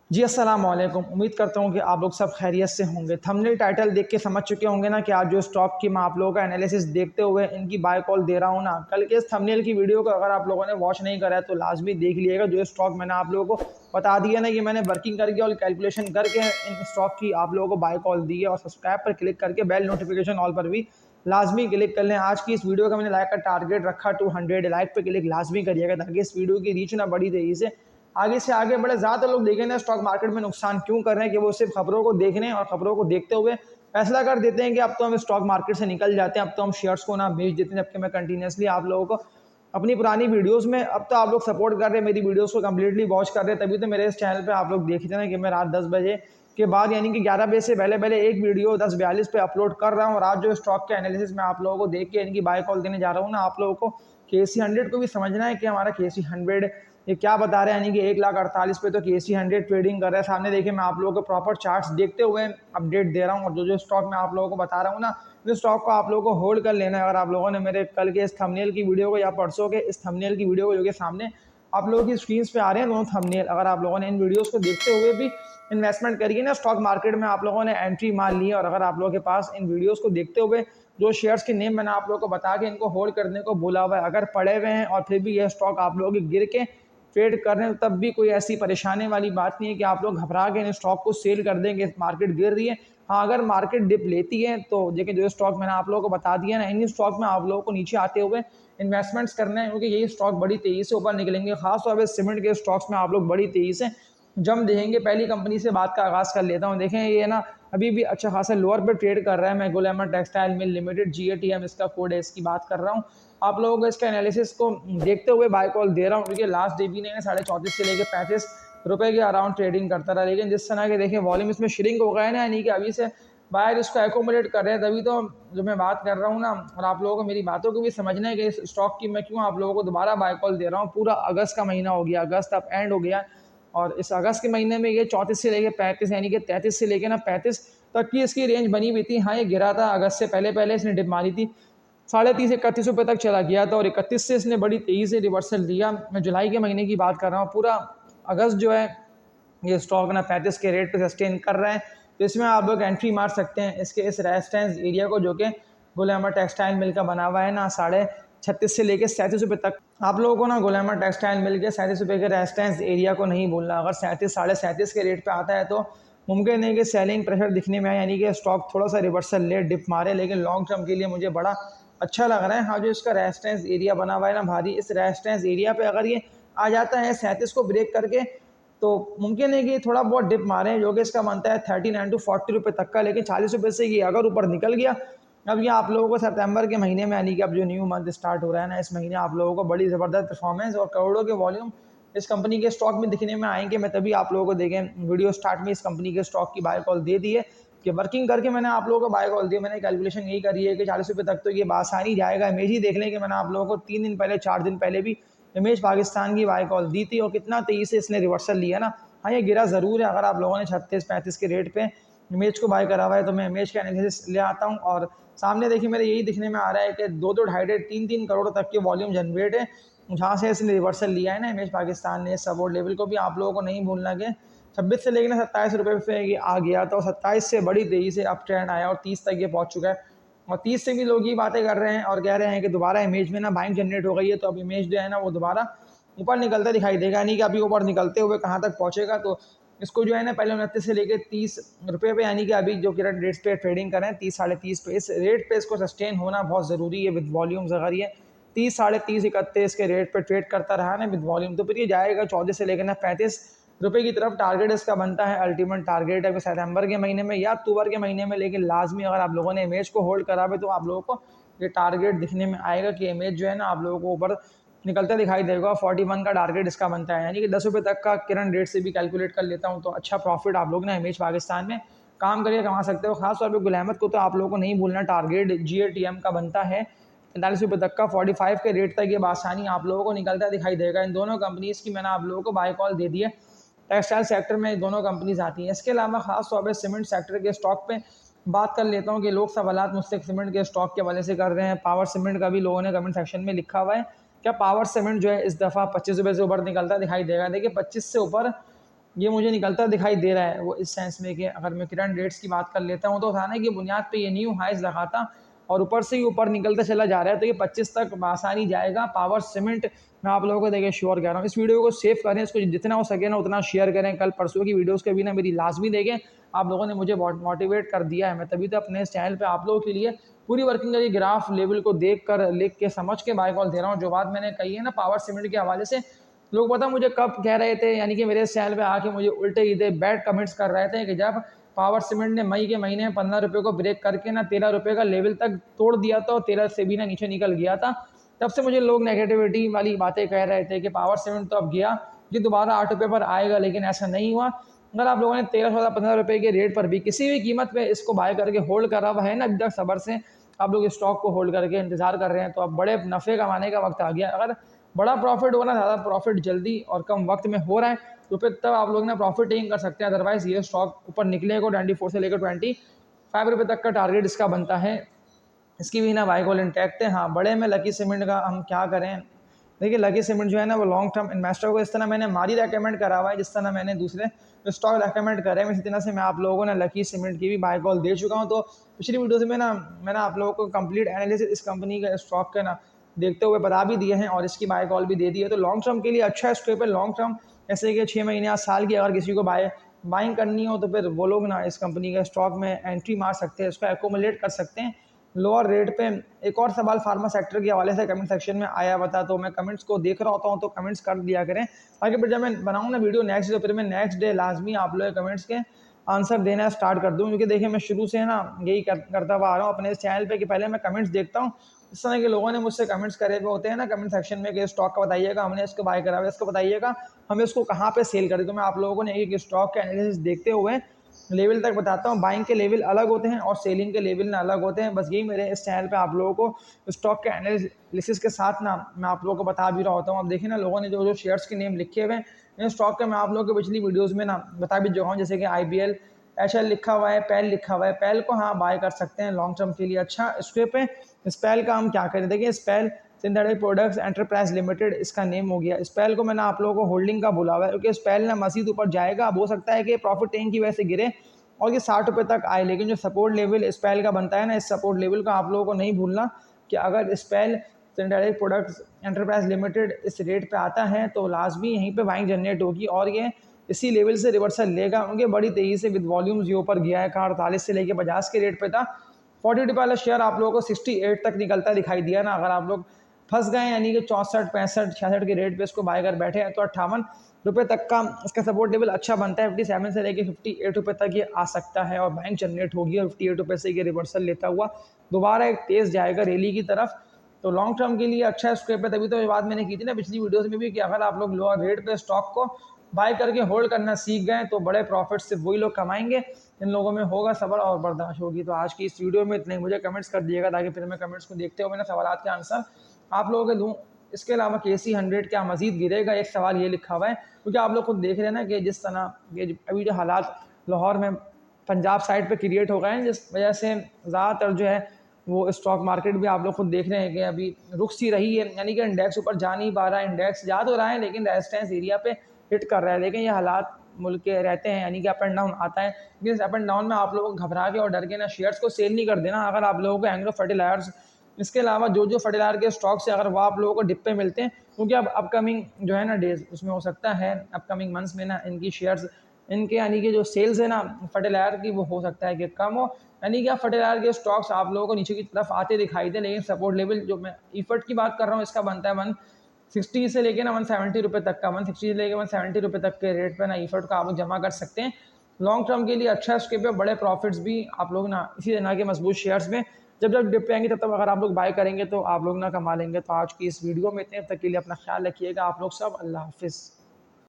जी अस्सलाम वालेकुम। उम्मीद करता हूँ कि आप लोग सब खैरियत से होंगे। थंबनेल टाइटल देख के समझ चुके होंगे ना कि आज जो स्टॉक की मैं आप लोगों का एनालिसिस देखते हुए इनकी बाय कॉल दे रहा हूँ ना, कल के इस थंबनेल की वीडियो को अगर आप लोगों ने वॉच नहीं करा है तो लाजमी देख लीजिएगा। जो स्टॉक मैंने आप लोगों को बता दिया ना कि मैंने वर्किंग करके और कैलकुलेशन करके इन स्टॉक की आप लोगों को बाय कॉल दी है। और सब्सक्राइब पर क्लिक करके बेल नोटिफिकेशन ऑल पर भी लाजमी क्लिक कर लें। आज की इस वीडियो का मैंने लाइक का टारगेट रखा 200 लाइक पे क्लिक लाजमी करिएगा ताकि इस वीडियो की रीच ना बड़ी तेजी से आगे बढ़े। ज़्यादातर लोग देखें ना स्टॉक मार्केट में नुकसान क्यों कर रहे हैं कि वो सिर्फ खबरों को देखने और खबरों को देखते हुए फैसला कर देते हैं कि अब तो हम स्टॉक मार्केट से निकल जाते हैं, अब तो हम शेयर्स को ना बेच देते हैं। जबकि मैं कंटिन्यूसली आप लोगों को अपनी पुरानी वीडियोस में, अब तो आप लोग सपोर्ट कर रहे हैं, मेरी वीडियोस को कंप्लीटली वॉच कर रहे हैं, तभी तो मेरे इस चैनल पे आप लोग देखते हैं कि मैं रात 10 बजे के बाद यानी कि 11 बजे से पहले पहले एक वीडियो 10:42 पे अपलोड कर रहा हूँ। और आज जो स्टॉक के एनालिसिस में आप लोगों को देख के इनकी बाय कॉल देने जा रहा हूँ ना, आप लोगों को KC 100 को भी समझना है कि हमारा KC 100 ये क्या बता रहे हैं। यानी कि 1,48,000 पे तो KC 100 ट्रेडिंग कर रहा है। सामने देखिए मैं आप लोगों को प्रॉपर चार्ट्स देखते हुए अपडेट दे रहा हूँ। और जो जो स्टॉक मैं आप लोगों को बता रहा हूँ ना, इस स्टॉक को आप लोगों को होल्ड कर लेना है। अगर आप लोगों ने मेरे कल के इस थंबनेल की वीडियो को या परसों के इस थंबनेल की वीडियो को जो कि सामने आप लोगों की स्क्रीन पे आ रहे हैं दोनों थंबनेल, अगर आप लोगों ने इन वीडियोस को देखते हुए भी इन्वेस्टमेंट करिए ना स्टॉक मार्केट में, आप लोगों ने एंट्री मार ली है। और अगर आप लोगों के पास इन वीडियोस को देखते हुए जो शेयर्स के नेम मैंने आप लोगों को बता के इनको होल्ड करने को बोला हुआ है, अगर पड़े हुए हैं और फिर भी यह स्टॉक आप लोगों के गिर के ट्रेड कर रहे हैं, तब भी कोई ऐसी परेशानी वाली बात नहीं है कि आप लोग घबरा के इन स्टॉक को सेल कर देंगे, मार्केट गिर रही है। हाँ, अगर मार्केट डिप लेती है तो देखिए जो स्टॉक मैंने आप लोगों को बता दिया ना, इन स्टॉक में आप लोगों को नीचे आते हुए इन्वेस्टमेंट्स करने हैं, क्योंकि यही स्टॉक बड़ी तेजी से ऊपर निकलेंगे। खासतौर पर सीमेंट के स्टॉक्स में आप लोग बड़ी तेजी से जम देखेंगे। पहली कंपनी से बात का आगाज़ कर लेता हूँ। देखें ये ना अभी भी अच्छा खासा लोअर पे ट्रेड कर रहा है। मैं गुलामा टेक्सटाइल मिल लिमिटेड, GATM इसका कोड है, इसकी बात कर रहा हूँ। आप लोगों को इसका एनालिसिस को देखते हुए बाय कॉल दे रहा हूँ, क्योंकि लास्ट डे भी ने 34.5 से लेकर 35 रुपए के अराउंड ट्रेडिंग करता रहा। लेकिन जिस तरह के देखें वॉल्यूम इसमें श्रिंक हो गया है ना, यानी कि अभी से बायर इसको एकोमोडेट कर रहे हैं, तभी तो जो मैं बात कर रहा हूँ ना। और आप लोगों को मेरी बातों को भी समझना है कि इस स्टॉक की मैं क्यों आप लोगों को दोबारा बाय कॉल दे रहा हूँ। पूरा अगस्त का महीना हो गया, अगस्त अब एंड हो गया, और इस अगस्त के महीने में ये 34 से लेकर 35 यानी कि 33 से लेकर ना 35 तक की इसकी रेंज बनी हुई थी। हाँ, ये गिरा था अगस्त से पहले पहले इसने डिप मारी थी, 30.5-31 रुपये तक चला गया था, और 31 से इसने बड़ी तेज़ी से रिवर्सल दिया। मैं जुलाई के महीने की बात कर रहा हूँ। पूरा अगस्त जो है ये स्टॉक ना 35 के रेट पे सस्टेन कर रहा है। तो इसमें आप लोग एंट्री मार सकते हैं इसके इस रेजिस्टेंस एरिया को, जो कि गुलामा टेक्सटाइल मिल का बना हुआ है ना, 36.5 से लेकर 37 रुपये तक। आप लोगों को ना गुलामा टेक्सटाइल मिल के 37 रुपये के रेजिस्टेंस एरिया को नहीं भूलना। अगर 37 37.5 के रेट पे आता है तो मुमकिन है कि सेलिंग प्रेशर दिखने में आए, यानी कि स्टॉक थोड़ा सा रिवर्सल ले, डिप मारे, लेकिन लॉन्ग टर्म के लिए मुझे बड़ा अच्छा लग रहा है। हाँ, जो इसका रेजिस्टेंस एरिया बना हुआ है ना भारी, इस रेजिस्टेंस एरिया पे अगर ये आ जाता है 37 को ब्रेक करके, तो मुमकिन है कि थोड़ा बहुत डिप मारें, जो कि इसका बनता है 39 टू 40 रुपये तक का। लेकिन 40 रुपये से ये अगर ऊपर निकल गया, अब ये आप लोगों को सितंबर के महीने में, यानी कि अब जो न्यू मंथ स्टार्ट हो रहा है ना, इस महीने आप लोगों को बड़ी ज़बरदस्त परफॉर्मेंस और करोड़ों के वॉल्यूम इस कंपनी के स्टॉक में दिखने में आएंगे। मैं तभी आप लोगों को देखें वीडियो स्टार्ट में इस कंपनी के स्टॉक की बाय कॉल दे दी है कि वर्किंग करके मैंने आप लोगों को बाय कॉल दी। मैंने कैलकुलेशन यही करी है कि 40 रुपये तक तो ये बासानी जाएगा। इमेज ही देख लें कि मैंने आप लोगों को 3 दिन पहले 4 दिन पहले भी इमेज पाकिस्तान की बाय कॉल दी थी, और कितना तेज़ी से इसने रिवर्सल लिया ना। हाँ, ये गिरा ज़रूर है। अगर आप लोगों ने 36-35 के रेट पे इमेज को बाय करा हुआ है तो मैं इमेज का एनालिसिस ले आता हूँ। और सामने देखिए मेरे यही दिखने में आ रहा है कि 2-2 ढाई 3-3 करोड़ तक के वॉल्यूम जनरेट है, जहाँ से इसने रिवर्सल लिया है ना इमेज पाकिस्तान ने। सपोर्ट लेवल को भी आप लोगों को नहीं भूलना कि 26 से लेकर 27 रुपये पे ये आ गया था, और 27 से बड़ी तेज़ी से अप ट्रेंड आया और 30 तक ये पहुँच चुका है। और 30 से भी लोग ये बातें कर रहे हैं और कह रहे हैं कि दोबारा इमेज में ना बाइंग जनरेट हो गई है, तो अब इमेज जो है ना वो दोबारा ऊपर निकलता दिखाई देगा। नहीं कि अभी ऊपर निकलते हुए कहाँ तक पहुँचेगा। तो इसको जो है ना पहले 29 से लेकर 30 रुपये पे, यानी कि अभी जो करंट रेट्स पे ट्रेडिंग करें 30 साढ़े 30 पे, इस रेट पे इसको सस्टेन होना बहुत ज़रूरी है विद वॉल्यूम्स। अगर ये 30 साढ़े 30 31 के रेट पे ट्रेड करता रहा ना विद वॉल्यूम, तो फिर ये जाएगा 14 से लेकर ना 35 रुपये की तरफ। टारगेट इसका बनता है, अल्टीमेट टारगेट है सितंबर के महीने में या अक्टूबर के महीने में। लेकिन लाजमी अगर आप लोगों ने इमेज को होल्ड करा हुआ तो आप लोगों को ये टारगेट दिखने में आएगा कि इमेज जो है ना आप लोगों को ऊपर निकलता दिखाई देगा। 41 का टारगेट इसका बनता है, यानी कि 10 रुपये तक का किरण रेट से भी कैलकुलेट कर लेता हूँ तो अच्छा प्रॉफिट आप लोग ना इमेज पाकिस्तान में काम करके कमा सकते हो। खासतौर पर गुलामत को तो आप लोगों को नहीं भूलना, टारगेट GATM का बनता है 45 रुपये तक का। 45 के रेट तक ये बासानी आप लोगों को निकलता दिखाई देगा। इन दोनों कंपनीज़ की मैंने आप लोगों को बाय कॉल दे दी है। टेक्सटाइल सेक्टर में दोनों कंपनीज आती हैं। इसके अलावा खास तौर पर सीमेंट सेक्टर के स्टॉक पे बात कर लेता हूँ कि लोग सवालात मुझसे सीमेंट के स्टॉक के हवाले से कर रहे हैं। पावर सीमेंट का भी लोगों ने कमेंट सेक्शन में लिखा हुआ है, क्या पावर सीमेंट जो है इस दफ़ा 25 रुपये से ऊपर निकलता दिखाई देगा। देखिए 25 से ऊपर ये मुझे निकलता दिखाई दे रहा है। वो इस सेंस में कि अगर मैं करंट रेट्स की बात कर लेता हूँ तो उठाने की बुनियाद पे ये न्यू हाइज लगाता और ऊपर से ही ऊपर निकलता चला जा रहा है, तो ये 25 तक आसानी जाएगा। पावर सीमेंट मैं आप लोगों को देखिए श्योर कह रहा हूँ। इस वीडियो को सेव करें, इसको जितना हो सके ना उतना शेयर करें। कल परसों की वीडियोज़ के भी ना मेरी लाजमी देखें। आप लोगों ने मुझे बहुत मोटिवेट कर दिया है। मैं तभी तो अपने इस चैनल पर आप लोगों के लिए पूरी वर्किंग का ये ग्राफ लेवल को देख कर, लिख के, समझ के बाय कॉल दे रहा हूँ। जो बात मैंने कही है ना पावर सीमेंट के हवाले से, लोग पता मुझे कब कह रहे थे, यानी कि मेरे चैनल पे आके मुझे उल्टे सीधे बैड कमेंट्स कर रहे थे कि जब पावर सीमेंट ने मई के महीने में 15 रुपये को ब्रेक करके ना 13 रुपये का लेवल तक तोड़ दिया था और 13 से भी ना नीचे निकल गया था, तब से मुझे लोग नेगेटिविटी वाली बातें कह रहे थे कि पावर सीमेंट तो अब गया, ये दोबारा 8 रुपये पर आएगा, लेकिन ऐसा नहीं हुआ। अगर आप लोगों ने 13, 14, 15 रुपये के रेट पर भी किसी भी कीमत पे इसको बाय करके होल्ड करा हुआ है ना अभी तक सब्र से, आप लोग स्टॉक को होल्ड करके इंतजार कर रहे हैं, तो अब बड़े नफ़े कमाने का वक्त आ गया। अगर बड़ा प्रॉफिट हो ना, ज़्यादा प्रॉफिट जल्दी और कम वक्त में हो रहा है, तो फिर तब आप लोग ना प्रॉफिट टेकिंग कर सकते हैं। अदरवाइज़ ये स्टॉक ऊपर निकले को 24 से लेकर 25 रुपये तक का टारगेट इसका बनता है। इसकी भी ना बाय कॉल इंटैक्ट है। हाँ, बड़े में लकी सीमेंट का हम क्या करें। देखिए लकी सीमेंट जो है ना वो लॉन्ग टर्म इन्वेस्टर को इस तरह मैंने मारी रेकमेंड करा हुआ है, जिस तरह मैंने दूसरे स्टॉक रेकमेंड करे हैं, इसी तरह से मैं आप लोगों को ना लकी सीमेंट की भी बाय कॉल दे चुका हूँ। तो पिछली वीडियोज़ में ना मैंने आप लोगों को कंप्लीट एनालिसिस इस कंपनी का स्टॉक का ना देखते हुए बता भी दिए हैं और इसकी बाय कॉल भी दे दी है। तो लॉन्ग टर्म के लिए अच्छा स्कोप है। लॉन्ग टर्म जैसे कि 6 महीने या साल की अगर किसी को बाइंग करनी हो तो फिर वो लोग ना इस कंपनी के स्टॉक में एंट्री मार सकते हैं, इसको एकोमुलेट कर सकते हैं लोअर रेट पे। एक और सवाल फार्मा सेक्टर के हवाले से कमेंट सेक्शन में आया हुआ था, तो मैं कमेंट्स को देख रहा होता हूँ, तो कमेंट्स कर दिया करें ताकि फिर जब मैं बनाऊँ ना वीडियो नेक्स्ट डे, तो फिर मैं नेक्स्ट डे लाजमी आप लोग कमेंट्स के आंसर देना स्टार्ट कर दूँ। क्योंकि देखिए मैं शुरू से ना यही करता हुआ आ रहा हूँ अपने इस चैनल पे कि पहले मैं कमेंट्स देखता हूँ। इस तरह के लोगों ने मुझसे कमेंट्स करे हुए होते हैं ना कमेंट सेक्शन में कि स्टॉक का बताइएगा, हमने इसको बाय करा हुआ है, इसको बताइएगा हमें इसको कहाँ पे सेल करें। तो मैं आप लोगों को एक एक स्टॉक का एनालिसिस देखते हुए लेवल तक बताता हूँ। बाइंग के लेवल अलग होते हैं और सेलिंग के लेवल ना अलग होते हैं। बस यही मेरे इस चैनल पे आप लोगों को स्टॉक के एनालिसिस के साथ ना मैं आप लोगों को बता भी रहा होता हूँ। अब देखिए ना लोगों ने जो जो शेयर्स के नेम लिखे हुए हैं, इन स्टॉक के मैं आप लोगों को पिछली वीडियोज़ में ना बता भी चुका हूँ, जैसे कि IBL, HL लिखा हुआ है, पैल लिखा हुआ है। पैल को हाँ बाय कर सकते हैं, लॉन्ग टर्म के लिए अच्छा स्कोप है। स्पेल का हम क्या करें, देखिए spell synthetic products enterprise limited इसका नेम हो गया। स्पेल को मैंने आप लोगों को होल्डिंग का बोला हुआ है क्योंकि स्पेल ना मजीद ऊपर जाएगा। अब हो सकता है कि प्रॉफिट टेकिंग की वजह से गिरे और ये 60 रुपये तक आए, लेकिन जो सपोर्ट लेवल स्पेल का बनता है ना, इस सपोर्ट लेवल का आप लोगों को नहीं भूलना कि अगर spell synthetic products enterprise limited इस रेट पे आता है तो लाजमी यहीं पे बाइंग जनरेट होगी और ये इसी लेवल से रिवर्सल लेगा। उनके बड़ी तेज़ी से विद वॉल्यूम्स ये ऊपर गया है, 48 से लेकर 50 के रेट पे था। 42 वाला शेयर आप लोगों को 68 तक निकलता दिखाई दिया ना। अगर आप लोग फंस गए यानी कि 64, 65, 66 के रेट पे इसको बाय कर बैठे हैं, तो 58 रुपये तक का इसका सपोर्ट लेवल अच्छा बनता है। 57 से लेकर 58 रुपये तक ये आ सकता है और बैंक जनरेट होगी और 58 रुपये से ये रिवर्सल लेता हुआ दोबारा एक तेज़ जाएगा रैली की तरफ। तो लॉन्ग टर्म के लिए अच्छा स्कोप है। तभी तो ये बात मैंने की थी ना पिछली वीडियोज़ में भी कि अगर आप लोग लोअर रेट पे स्टॉक को बाय करके होल्ड करना सीख गए तो बड़े प्रॉफिट से वही लोग कमाएंगे, इन लोगों में होगा सब्र और बर्दाश्त होगी। तो आज की इस वीडियो में इतने मुझे कमेंट्स कर दिएगा ताकि फिर मैं कमेंट्स को देखते हुए ना सवाल के आंसर आप लोगों के दूँ। इसके अलावा KC 100 क्या मजीद गिरेगा, एक सवाल ये लिखा हुआ है, क्योंकि आप लोग खुद देख रहे हैं ना कि जिस तरह ये अभी जो हालात लाहौर में पंजाब साइड पे क्रिएट हो गए हैं, जिस वजह से ज़्यादातर जो है वो स्टॉक मार्केट भी आप लोग खुद देख रहे हैं कि अभी रुक सी रही है, यानी कि इंडेक्स ऊपर जा नहीं पा रहा है। इंडेक्स जा तो रहा है लेकिन रेजिस्टेंस एरिया पे हिट कर रहा है। लेकिन ये हालात मुल्क के रहते हैं, यानी कि अप एंड डाउन आता है। लेकिन इस अप एंड डाउन में आप लोगों को घबरा के और डर के ना शेयर्स को सेल नहीं कर देना। अगर आप लोगों को एग्रो फर्टिलाइजर्स, इसके अलावा जो जो फर्टिलाइजर के स्टॉक्स है अगर वो आप लोगों को डिप पे मिलते हैं, क्योंकि अब अपकमिंग जो है ना डेज उसमें हो सकता है अपकमिंग मंथ्स में ना इनकी शेयर्स, इनके यानी कि जो सेल्स है ना फर्टिलाइजर की, वो हो सकता है कि कम हो। यानी कि फर्टिलाइजर के स्टॉक्स आप लोगों को नीचे की तरफ आते दिखाई दे, लेकिन सपोर्ट लेवल जो मैं ईफर्ट की बात कर रहा हूँ इसका बनता है 160 से लेकर ना 170 रुपये तक का, 160 से लेकर 170 रुपये तक के रेट पे ना ईफर्ट का आप लोग जमा कर सकते हैं। लॉन्ग टर्म के लिए अच्छा स्कोप है, बड़े प्रॉफिट्स भी आप लोग ना इसी तरह के मजबूत शेयर्स में जब जब डिप पे आएंगे तब तक अगर आप लोग बाय करेंगे तो आप लोग ना कमा लेंगे। तो आज की इस वीडियो में इतने तक के लिए अपना ख्याल रखिएगा आप लोग सब। अल्लाह हाफिज़।